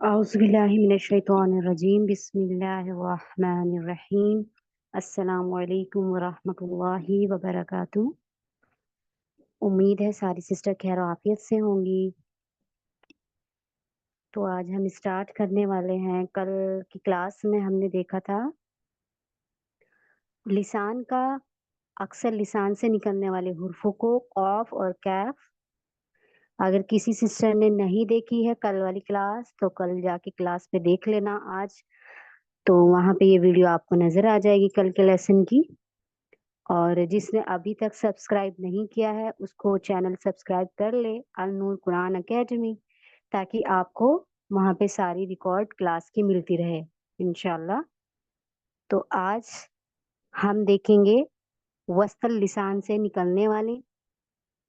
औज़ुबिल्लाहिमिनश्शैतानिर्रजीम बिस्मिल्लाहिर्रहमानिर्रहीम अस्सलामु अलैकुम वरहमतुल्लाहि वबरकातुहू। उम्मीद है सारी सिस्टर खैर आफियत से होंगी। तो आज हम स्टार्ट करने वाले हैं। कल की क्लास में हमने देखा था लिसान का, अक्सर लिसान से निकलने वाले हुर्फों को कॉफ और कैफ। अगर किसी सिस्टर ने नहीं देखी है कल वाली क्लास तो कल जाके क्लास पे देख लेना आज, तो वहाँ पे ये वीडियो आपको नज़र आ जाएगी कल के लेसन की। और जिसने अभी तक सब्सक्राइब नहीं किया है उसको चैनल सब्सक्राइब कर ले, अल नूर कुरान अकेडमी, ताकि आपको वहाँ पे सारी रिकॉर्ड क्लास की मिलती रहे इंशाल्लाह। तो आज हम देखेंगे वस्तल लिसान से निकलने वाले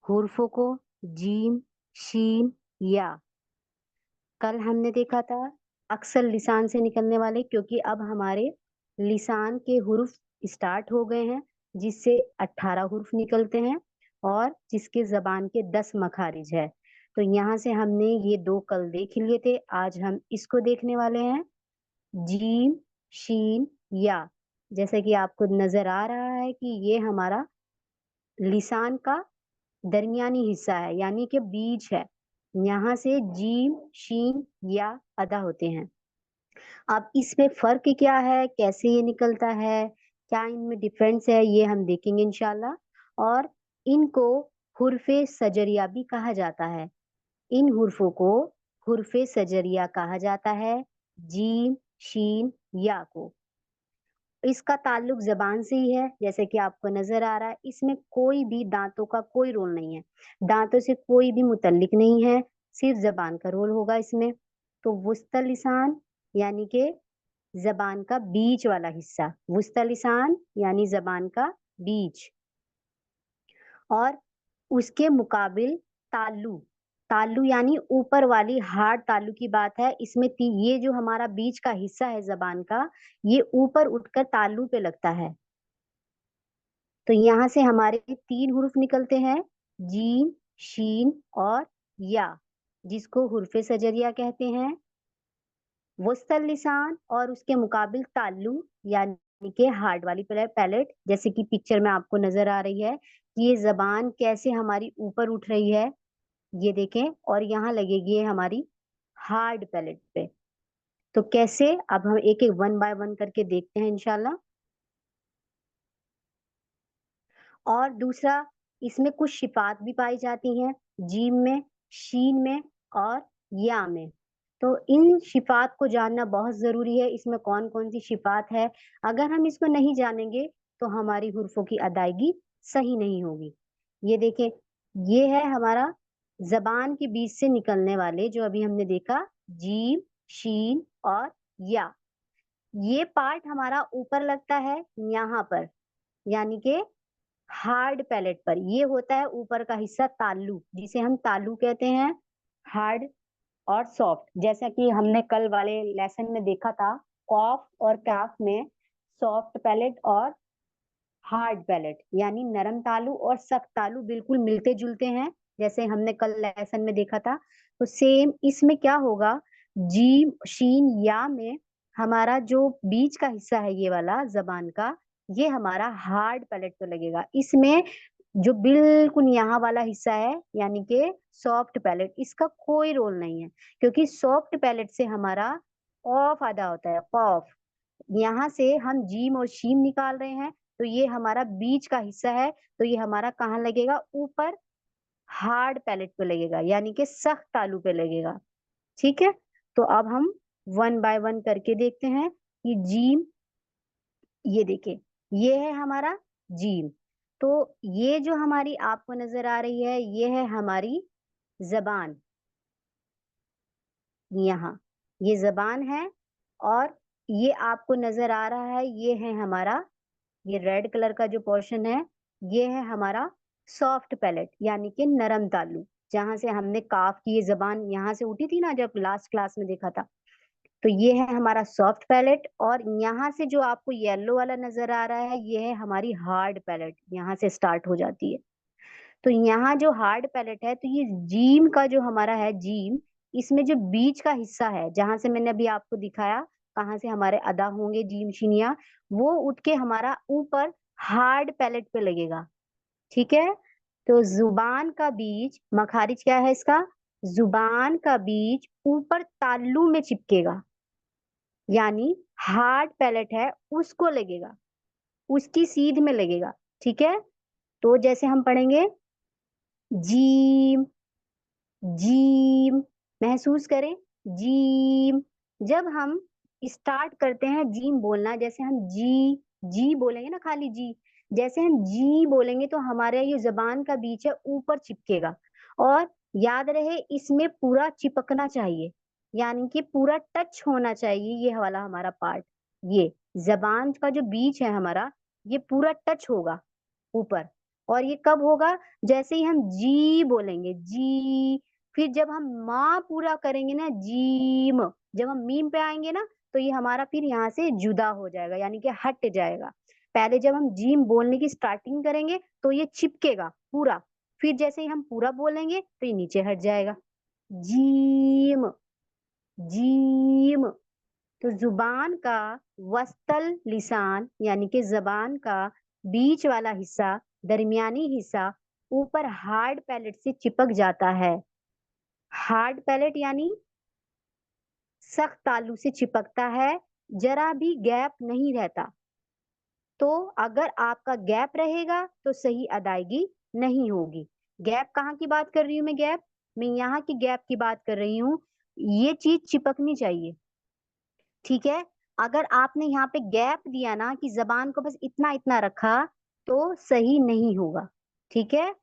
हुर्फों को, जीम, शीन, या। कल हमने देखा था अक्सर लिसान से निकलने वाले, क्योंकि अब हमारे लिसान के हुर्फ स्टार्ट हो गए हैं, जिससे 18 हुर्फ निकलते हैं और जिसके जबान के 10 मखारिज है। तो यहाँ से हमने ये दो कल देख लिए थे, आज हम इसको देखने वाले हैं, जीम, शीन, या। जैसे कि आपको नजर आ रहा है कि ये हमारा लिसान का दरमियानी हिस्सा है, यानी कि बीज है। यहाँ से जीम, शीन, या अदा होते हैं। अब इसमें फर्क क्या है, कैसे ये निकलता है, क्या इनमें डिफरेंस है, ये हम देखेंगे इंशाल्लाह। और इनको हुर्फे सजरिया भी कहा जाता है। इन हुर्फों को हुर्फे सजरिया कहा जाता है, जीम, शीन, या को। इसका ताल्लुक जबान से ही है, जैसे कि आपको नजर आ रहा है। इसमें कोई भी दांतों का कोई रोल नहीं है, दांतों से कोई भी मुतल्लिक नहीं है, सिर्फ जबान का रोल होगा इसमें। तो वुस्ता लिसान यानी कि जबान का बीच वाला हिस्सा, वुस्ता लिसान यानी जबान का बीच। और उसके मुकाबिल ताल्लु, ताल्लु यानी ऊपर वाली हार्ड ताल्लु की बात है। इसमें ये जो हमारा बीच का हिस्सा है जबान का, ये ऊपर उठकर ताल्लु पे लगता है। तो यहाँ से हमारे 3 हुर्फ निकलते हैं, जीम, शीन और या, जिसको हुर्फे सजरिया कहते हैं। वस्तल लिसान और उसके मुकाबिल ताल्लु यानी कि हार्ड वाली पैलेट, जैसे कि पिक्चर में आपको नजर आ रही है कि ये जबान कैसे हमारी ऊपर उठ रही है, ये देखें, और यहाँ लगेगी ये हमारी हार्ड पैलेट पे। तो कैसे, अब हम एक एक वन बाय वन करके देखते हैं इंशाल्लाह। और दूसरा, इसमें कुछ शिफात भी पाई जाती हैं, जीम में, शीन में और या में। तो इन शिफात को जानना बहुत जरूरी है, इसमें कौन कौन सी शिफात है। अगर हम इसको नहीं जानेंगे तो हमारी हुर्फों की अदायगी सही नहीं होगी। ये देखें, ये है हमारा जबान के बीच से निकलने वाले, जो अभी हमने देखा, जीम, शीन और या। ये पार्ट हमारा ऊपर लगता है यहाँ पर, यानी कि हार्ड पैलेट पर। ये होता है ऊपर का हिस्सा ताल्लु, जिसे हम ताल्लु कहते हैं, हार्ड और सॉफ्ट। जैसा कि हमने कल वाले लेसन में देखा था, कॉफ और कैफ में सॉफ्ट पैलेट और हार्ड पैलेट, यानी नरम तालु और सख्त तालु बिल्कुल मिलते जुलते हैं, जैसे हमने कल लेसन में देखा था। तो सेम इसमें क्या होगा, जी, शीन, या में हमारा जो बीच का हिस्सा है ये वाला जबान का, ये हमारा हार्ड पैलेट पे लगेगा। इसमें जो बिल्कुल यहाँ वाला हिस्सा है, यानी कि सॉफ्ट पैलेट, इसका कोई रोल नहीं है, क्योंकि सॉफ्ट पैलेट से हमारा कॉफ अदा होता है, कॉफ। यहाँ से हम जीम और शीम निकाल रहे हैं, तो ये हमारा बीच का हिस्सा है, तो ये हमारा कहाँ लगेगा, ऊपर हार्ड पैलेट पे लगेगा, यानी कि सख्त तालू पे लगेगा। ठीक है, तो अब हम वन बाय वन करके देखते हैं कि जीम, ये देखिए, ये है हमारा जीम। तो ये जो हमारी आपको नजर आ रही है, ये है हमारी जबान, यहाँ ये जबान है। और ये आपको नजर आ रहा है, ये है हमारा, ये रेड कलर का जो पोर्शन है, ये है हमारा सॉफ्ट पैलेट, यानी कि नरम तालु, जहां से हमने काफ की ये जबान यहाँ से उठी थी ना, जब लास्ट क्लास में देखा था। तो ये है हमारा सॉफ्ट पैलेट, और यहाँ से जो आपको येलो वाला नजर आ रहा है, ये है हमारी हार्ड पैलेट, यहाँ से स्टार्ट हो जाती है। तो यहाँ जो हार्ड पैलेट है, तो ये जीम का जो हमारा है, जीम, इसमें जो बीच का हिस्सा है, जहां से मैंने अभी आपको दिखाया कहाँ से हमारे अदा होंगे जीम शिनिया, वो उठ के हमारा ऊपर हार्ड पैलेट पे लगेगा। ठीक है, तो जुबान का बीज, मखारिज क्या है इसका, जुबान का बीज ऊपर तालू में चिपकेगा, यानी हार्ड पैलेट है उसको लगेगा, उसकी सीध में लगेगा। ठीक है, तो जैसे हम पढ़ेंगे जीम, जीम, महसूस करें, जीम। जब हम स्टार्ट करते हैं जीम बोलना, जैसे हम जी जी बोलेंगे ना, खाली जी, जैसे हम जी बोलेंगे तो हमारे ये जबान का बीच है ऊपर चिपकेगा, और याद रहे इसमें पूरा चिपकना चाहिए, यानी कि पूरा टच होना चाहिए ये वाला हमारा पार्ट, ये जबान का जो बीच है हमारा, ये पूरा टच होगा ऊपर। और ये कब होगा, जैसे ही हम जी बोलेंगे, जी, फिर जब हम माँ पूरा करेंगे ना, जीम, जब हम मीम पे आएंगे ना, तो ये हमारा फिर यहाँ से जुदा हो जाएगा, यानी कि हट जाएगा। पहले जब हम जीम बोलने की स्टार्टिंग करेंगे तो ये चिपकेगा पूरा, फिर जैसे ही हम पूरा बोलेंगे तो ये नीचे हट जाएगा, जीम, जीम। तो जुबान का वस्तल लिसान, यानी कि जबान का बीच वाला हिस्सा, दरमियानी हिस्सा ऊपर हार्ड पैलेट से चिपक जाता है। हार्ड पैलेट यानी सख्त तालू से चिपकता है, जरा भी गैप नहीं रहता। तो अगर आपका गैप रहेगा तो सही अदायगी नहीं होगी। गैप कहाँ की बात कर रही हूँ मैं, गैप, मैं यहाँ की गैप की बात कर रही हूँ। ये चीज चिपकनी चाहिए। ठीक है, अगर आपने यहाँ पे गैप दिया ना कि जबान को बस इतना इतना रखा, तो सही नहीं होगा। ठीक है,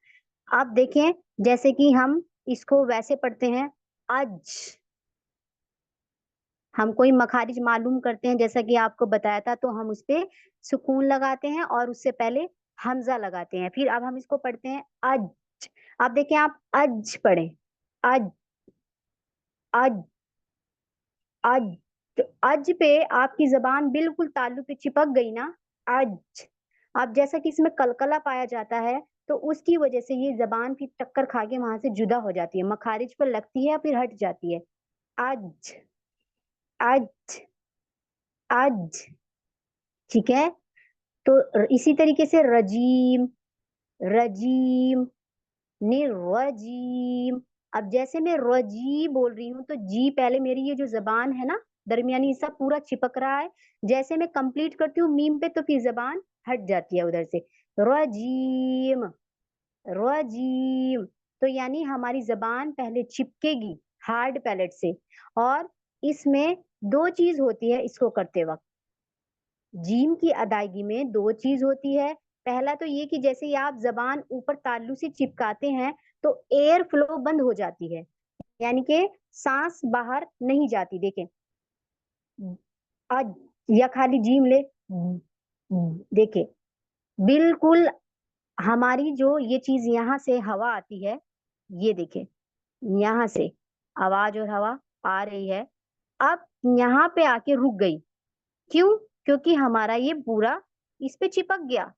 अब देखें, जैसे कि हम इसको वैसे पढ़ते हैं, अज, हम कोई मखारिज मालूम करते हैं जैसा कि आपको बताया था, तो हम उस पे सुकून लगाते हैं और उससे पहले हमजा लगाते हैं, फिर अब हम इसको पढ़ते हैं अज। अब देखें, आप अज पढ़ें, अज, अज, अज, तो अज पे आपकी जबान बिल्कुल तालु पे चिपक गई ना, अज। अब जैसा कि इसमें कलकला पाया जाता है, तो उसकी वजह से ये जबान फिर टक्कर खा के वहां से जुदा हो जाती है, मखारिज पर लगती है फिर हट जाती है, अज, अज, अज। ठीक है, तो इसी तरीके से रजीम, रजीम, निर्वजीम। अब जैसे मैं रजी बोल रही हूँ तो जी पहले मेरी ये जो जबान है ना, दरमियानी हिस्सा पूरा चिपक रहा है, जैसे मैं कंप्लीट करती हूँ मीम पे तो फिर जबान हट जाती है उधर से, रजीम, रजीम। तो यानी हमारी जबान पहले चिपकेगी हार्ड पैलेट से, और इसमें दो चीज होती है इसको करते वक्त, जीम की अदायगी में दो चीज होती है। पहला तो ये कि जैसे ही आप जबान ऊपर तालू से चिपकाते हैं तो एयर फ्लो बंद हो जाती है, यानी कि सांस बाहर नहीं जाती। देखें, आज, या खाली जीम ले, देखें, बिल्कुल हमारी जो ये चीज यहाँ से हवा आती है, ये देखें, यहाँ से आवाज और हवा आ रही है, अब यहाँ पे आके रुक गई। क्यों? क्योंकि हमारा ये पूरा इस पे चिपक गया,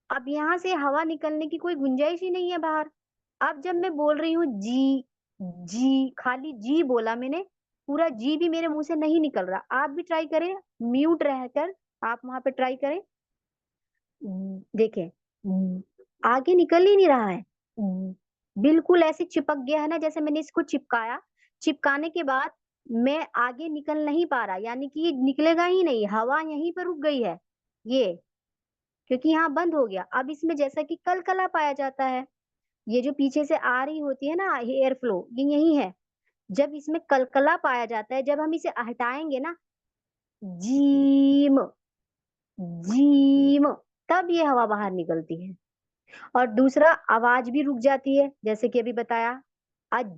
अब यहाँ से हवा निकलने की कोई गुंजाइश ही नहीं है बाहर। अब जब मैं बोल रही हूँ जी, जी, खाली जी बोला मैंने, पूरा जी भी मेरे मुंह से नहीं निकल रहा। आप भी ट्राई करें, म्यूट रहकर आप वहां पे ट्राई करें, देखें, आगे निकल ही नहीं रहा है, बिल्कुल ऐसे चिपक गया है ना, जैसे मैंने इसको चिपकाया, चिपकाने के बाद मैं आगे निकल नहीं पा रहा, यानी कि ये निकलेगा ही नहीं, हवा यहीं पर रुक गई है ये, क्योंकि यहाँ बंद हो गया। अब इसमें जैसा कि कलकला पाया जाता है, ये जो पीछे से आ रही होती है ना एयर फ्लो, ये यही है। जब इसमें कलकला पाया जाता है, जब हम इसे हटाएंगे ना, जीम, जीम, तब ये हवा बाहर निकलती है। और दूसरा, आवाज भी रुक जाती है, जैसे कि अभी बताया, अज।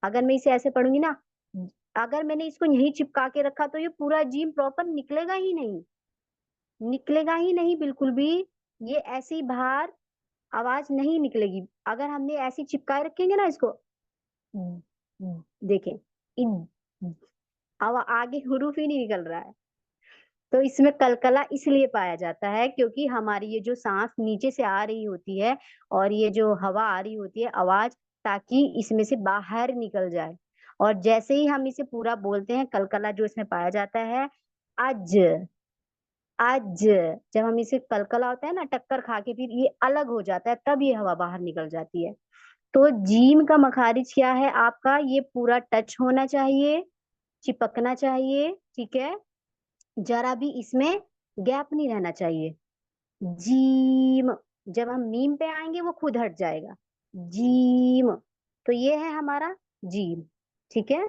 अगर मैं इसे ऐसे पढ़ूंगी ना, अगर मैंने इसको यहीं चिपका के रखा तो ये पूरा जीम प्रॉपर निकलेगा ही नहीं, निकलेगा ही नहीं बिल्कुल भी, ये ऐसे ही बाहर आवाज नहीं निकलेगी। अगर हमने ऐसे चिपकाए रखेंगे ना इसको, देखें, इन, अब आगे हुरूफ ही नहीं निकल रहा है। तो इसमें कलकला इसलिए पाया जाता है क्योंकि हमारी ये जो सांस नीचे से आ रही होती है और ये जो हवा आ रही होती है, आवाज ताकि इसमें से बाहर निकल जाए। और जैसे ही हम इसे पूरा बोलते हैं, कलकला जो इसमें पाया जाता है, अज, अज, जब हम इसे कलकला होता है ना, टक्कर खा के फिर ये अलग हो जाता है, तब ये हवा बाहर निकल जाती है। तो जीम का मखारिज क्या है आपका, ये पूरा टच होना चाहिए, चिपकना चाहिए, ठीक है, जरा भी इसमें गैप नहीं रहना चाहिए। जीम, जब हम मीम पे आएंगे वो खुद हट जाएगा। जीम, तो ये है हमारा जीम, ठीक है।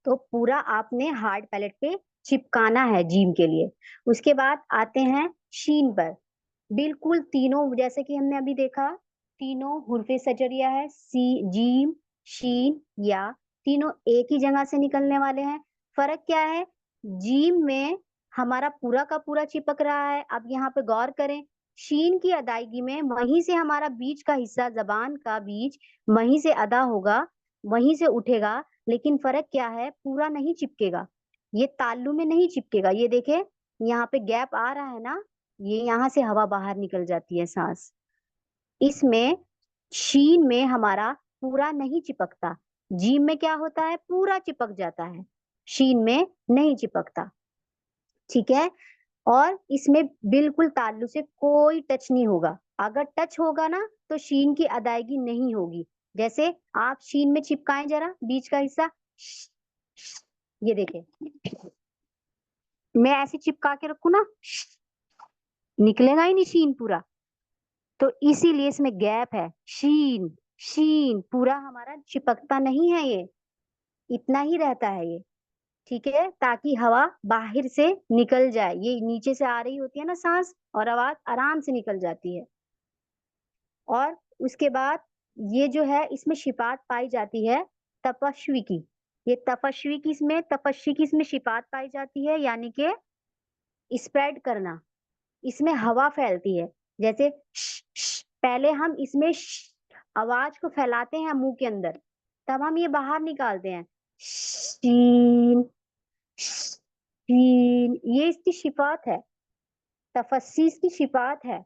तो पूरा आपने हार्ड पैलेट पे चिपकाना है जीम के लिए। उसके बाद आते हैं शीन पर। बिल्कुल तीनों, जैसे कि हमने अभी देखा, तीनों हुर्फे सजरिया है, सी, जीम, शीन, या, तीनों एक ही जगह से निकलने वाले हैं। फर्क क्या है, जीम में हमारा पूरा का पूरा चिपक रहा है, अब यहाँ पे गौर करें। शीन की अदायगी में वहीं से हमारा बीच का हिस्सा, जबान का बीच वहीं से अदा होगा, वहीं से उठेगा। लेकिन फर्क क्या है, पूरा नहीं चिपकेगा, ये ताल्लू में नहीं चिपकेगा। ये देखे, यहाँ पे गैप आ रहा है ना, ये यहाँ से हवा बाहर निकल जाती है, सांस। इसमें शीन में हमारा पूरा नहीं चिपकता, जीम में क्या होता है, पूरा चिपक जाता है, शीन में नहीं चिपकता, ठीक है। और इसमें बिल्कुल ताल्लु से कोई टच नहीं होगा। अगर टच होगा ना तो शीन की अदायगी नहीं होगी। जैसे आप शीन में चिपकाएं जरा बीच का हिस्सा, ये देखें, मैं ऐसे चिपका के रखू ना, निकलेगा ही नहीं शीन पूरा। तो इसीलिए इसमें गैप है, शीन, शीन पूरा हमारा चिपकता नहीं है, ये इतना ही रहता है ये, ठीक है, ताकि हवा बाहर से निकल जाए। ये नीचे से आ रही होती है ना सांस, और आवाज आराम से निकल जाती है। और उसके बाद ये जो है, इसमें शिपात पाई जाती है तपस्वी की। ये तपस्वी की, इसमें तपस्वी की इसमें शिपात पाई जाती है, यानी कि स्प्रेड करना, इसमें हवा फैलती है। जैसे पहले हम इसमें आवाज को फैलाते हैं मुंह के अंदर, तब हम ये बाहर निकालते हैं, शीन, शीन, ये इसकी शिफात है, तफस्सी इसकी शिफात है,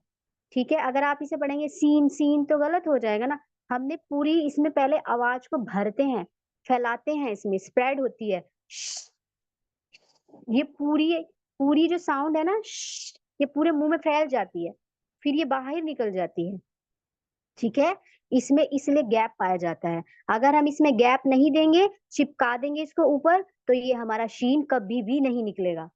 ठीक है। अगर आप इसे पढ़ेंगे सीन सीन तो गलत हो जाएगा ना। हमने पूरी इसमें पहले आवाज को भरते हैं, फैलाते हैं, इसमें स्प्रेड होती है, ये पूरी पूरी जो साउंड है ना, ये पूरे मुंह में फैल जाती है, फिर ये बाहर निकल जाती है, ठीक है। इसमें इसलिए गैप पाया जाता है। अगर हम इसमें गैप नहीं देंगे, चिपका देंगे इसको ऊपर, तो ये हमारा शीन कभी भी नहीं निकलेगा।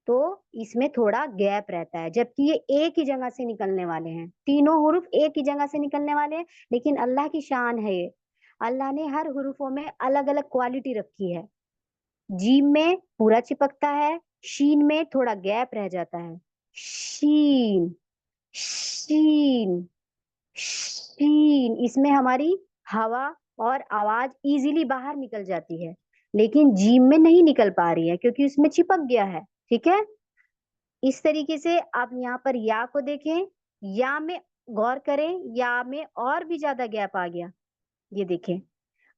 तो इसमें थोड़ा गैप रहता है, जबकि ये एक ही जगह से निकलने वाले हैं, तीनों हुरूफ एक ही जगह से निकलने वाले हैं। लेकिन अल्लाह की शान है ये, अल्लाह ने हर हुरूफों में अलग अलग क्वालिटी रखी है। जीम में पूरा चिपकता है, शीन में थोड़ा गैप रह जाता है। शीन, शीन, शीन, इसमें हमारी हवा और आवाज इजीली बाहर निकल जाती है, लेकिन जीम में नहीं निकल पा रही है क्योंकि उसमें चिपक गया है, ठीक है। इस तरीके से आप यहाँ पर या को देखें, या में गौर करें, या में और भी ज्यादा गैप आ गया, ये देखें।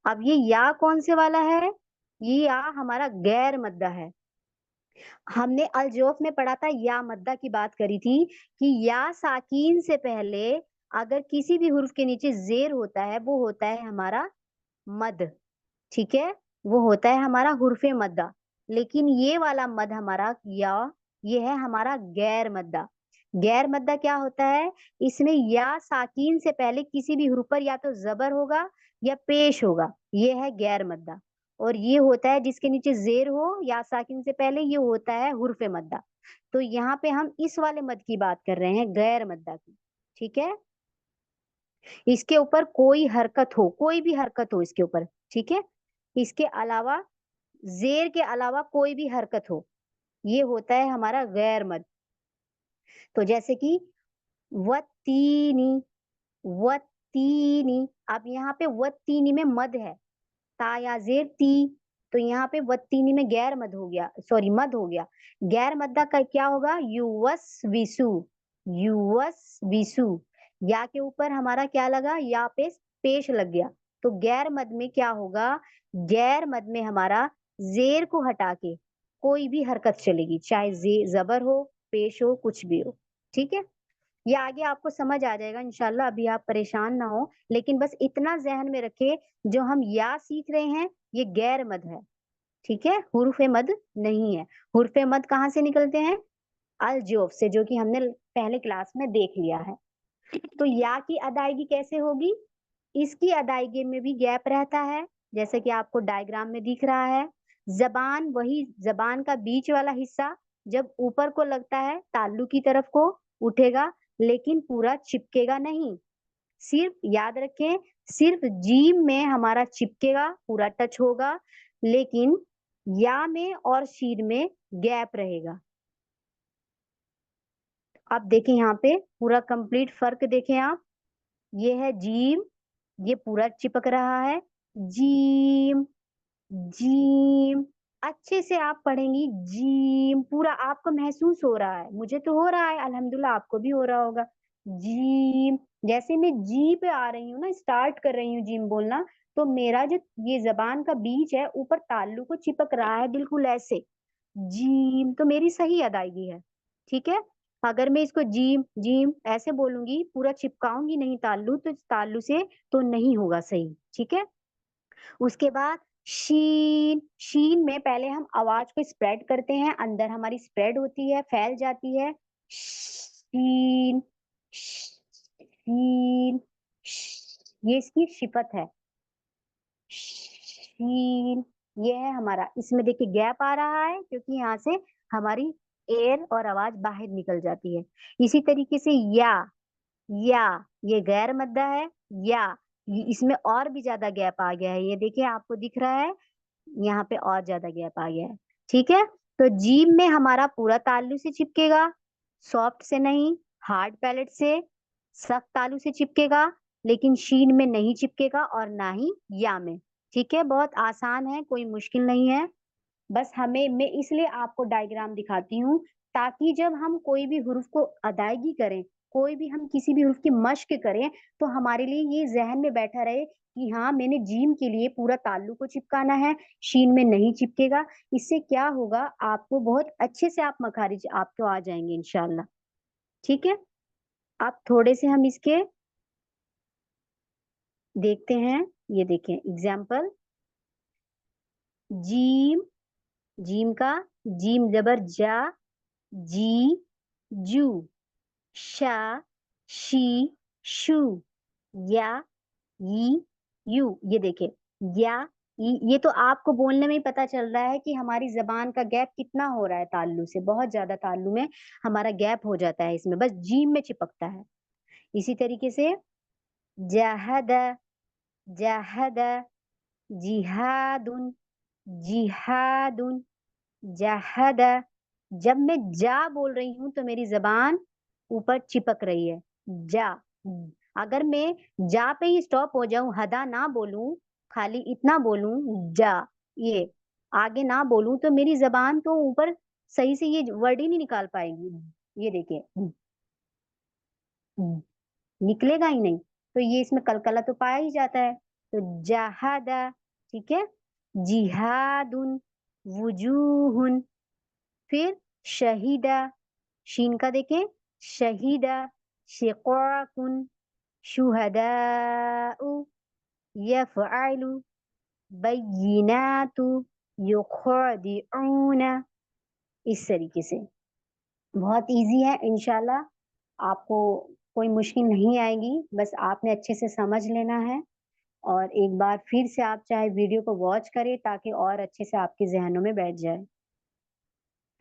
अब ये या कौन से वाला है, ये या हमारा गैर मद्दा है। हमने अलजोफ में पढ़ा था, या मद्दा की बात करी थी कि या साकीन से पहले अगर किसी भी हुर्फ के नीचे जेर होता है, वो होता है हमारा मद, ठीक है, वो होता है हमारा हुर्फे मद्दा। लेकिन ये वाला मद हमारा या, ये है हमारा गैर मद्दा। गैर मद्दा क्या होता है, इसमें या साकीन से पहले किसी भी हुर्फ पर या तो जबर होगा या पेश होगा, ये है गैर मद्दा। और ये होता है जिसके नीचे जेर हो या साकिन से पहले, ये होता है हुर्फे मद्दा। तो यहाँ पे हम इस वाले मद की बात कर रहे हैं, गैर मद्दा की, ठीक है। इसके ऊपर कोई हरकत हो, कोई भी हरकत हो इसके ऊपर, ठीक है, इसके अलावा, जेर के अलावा कोई भी हरकत हो, ये होता है हमारा गैर मद। तो जैसे कि वतीनी, वतीनी, अब यहाँ पे वतीनी में मद है, ता या जेर ती, तो यहाँ पे वतीनी में गैर मद हो गया, सॉरी मद हो गया। गैर मद्दा का क्या होगा, युवस विसु, युवस विसु, या के ऊपर हमारा क्या लगा, या पे पेश लग गया। तो गैर मद में क्या होगा, गैर मद में हमारा जेर को हटा के कोई भी हरकत चलेगी, चाहे जे जबर हो, पेश हो, कुछ भी हो, ठीक है। ये आगे आपको समझ आ जाएगा इंशाल्लाह, अभी आप परेशान ना हो। लेकिन बस इतना ज़हन में रखें, जो हम या सीख रहे हैं, ये गैर मद है, ठीक है? हुर्फ़ मद नहीं है। हुर्फ़ मद कहाँ से निकलते हैं? अल-ज़ोफ़ से, जो कि हमने पहले क्लास में देख लिया है। तो या की अदायगी कैसे होगी? इसकी अदायगी में भी गैप रहता है, जैसे कि आपको डायग्राम में दिख रहा है। वही ज़बान का बीच वाला हिस्सा जब ऊपर को लगता है, ताल्लु की तरफ को उठेगा, लेकिन पूरा चिपकेगा नहीं। सिर्फ याद रखें, सिर्फ जीम में हमारा चिपकेगा, पूरा टच होगा, लेकिन या में और शीन में गैप रहेगा। अब देखें यहाँ पे पूरा कंप्लीट फ़र्क देखें आप, ये है जीम, ये पूरा चिपक रहा है, जीम, जीम। अच्छे से आप पढ़ेंगी जीम, पूरा आपको महसूस हो रहा है, मुझे तो हो रहा है, अल्हम्दुलिल्लाह आपको भी हो रहा होगा। जीम, जैसे मैं जी पे आ रही हूँ ना, स्टार्ट कर रही हूँ जीम बोलना, तो मेरा जो ये ज़बान का बीच है, ऊपर ताल्लु को चिपक रहा है बिल्कुल ऐसे। जीम, तो मेरी सही अदायगी है, ठीक है? अगर मैं इसको जीम, जीम ऐसे बोलूँगी, पूरा चिपकाऊँगी नहीं ताल्लु, तो ताल्लु से तो नहीं होगा सही, ठीक है? उसके बाद शीन, शीन में पहले हम आवाज़ को स्प्रेड करते हैं, अंदर हमारी स्प्रेड होती है, फैल जाती है। शीन, शीन, ये इसकी शिफ़त है। शीन, ये है हमारा, इसमें देखिए गैप आ रहा है क्योंकि यहाँ से हमारी एयर और आवाज़ बाहर निकल जाती है। इसी तरीके से या, ये गैर मद्दा है, या, इसमें और भी ज़्यादा गैप आ गया है। ये देखिए आपको दिख रहा है, यहाँ पे और ज़्यादा गैप आ गया है, ठीक है? तो जीम में हमारा पूरा ताल्लु से चिपकेगा, सॉफ्ट से नहीं, हार्ड पैलेट से, सख्त तालु से चिपकेगा, लेकिन शीन में नहीं चिपकेगा और ना ही या में, ठीक है? बहुत आसान है, कोई मुश्किल नहीं है। बस मैं इसलिए आपको डायग्राम दिखाती हूँ, ताकि जब हम कोई भी हुर्फ को अदायगी करें, कोई भी हम किसी भी हुर्फ की मश्क करें, तो हमारे लिए ये ज़हन में बैठा रहे कि हाँ, मैंने जीम के लिए पूरा ताल्लु को चिपकाना है, शीन में नहीं चिपकेगा। इससे क्या होगा, आपको बहुत अच्छे से आप मखारिज आपको आ जाएँगे इंशाअल्लाह, ठीक है? अब थोड़े से हम इसके देखते हैं, ये देखें एग्ज़ाम्पल, जीम, जीम का जीम ज़बर जा, जी, जू, शा, शी, शू, या, यी, यू। ये देखिए, या, ये तो आपको बोलने में ही पता चल रहा है कि हमारी ज़बान का गैप कितना हो रहा है ताल्लु से, बहुत ज़्यादा ताल्लु में हमारा गैप हो जाता है इसमें, बस जीम में चिपकता है। इसी तरीके से जहद, जहद, जिहादुन, जिहादुन, जहद। जब मैं जा बोल रही हूँ तो मेरी ज़बान ऊपर चिपक रही है, जा। अगर मैं जा पे ही स्टॉप हो जाऊँ, हदा ना बोलूँ, खाली इतना बोलूँ जा, ये, आगे ना बोलूँ तो मेरी ज़बान तो ऊपर सही से ये वर्ड ही नहीं निकाल पाएगी। ये देखिए, निकलेगा ही नहीं, तो ये इसमें कलकला तो पाया ही जाता है। तो जहादा, ठीक है? जिहादुन, वुजूहुन, फिर शहीदा, शीन का देखें, शहीदा, शिक़ाक़ुन, शुहदाउ, यफ़अलु, बय्यिनातु, युख़ादिऊना, इस तरीके से। बहुत ईज़ी है इंशाल्लाह, आपको कोई मुश्किल नहीं आएगी, बस आपने अच्छे से समझ लेना है और एक बार फिर से आप चाहे वीडियो को वॉच करें ताकि और अच्छे से आपके ज़हनों में बैठ जाए।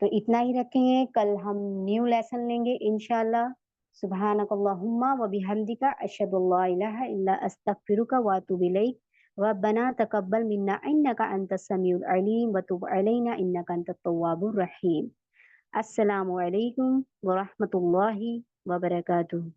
तो इतना ही रखेंगे, कल हम न्यू लेसन लेंगे इंशाल्लाह। सुब्हानकल्लाहुम्मा व बिहम्दिका अशहदु अल्ला इलाहा इल्ला अस्तगफिरुका व अतूबु इलैक। रब्बना तक़ब्बल मिन्ना इन्नका अंतस समीउल अलीम व तुब अलैना इन्नका अंतत तव्वाबुर रहीम। अस्सलामु अलैकुम व रहमतुल्लाहि व बरकातुहू।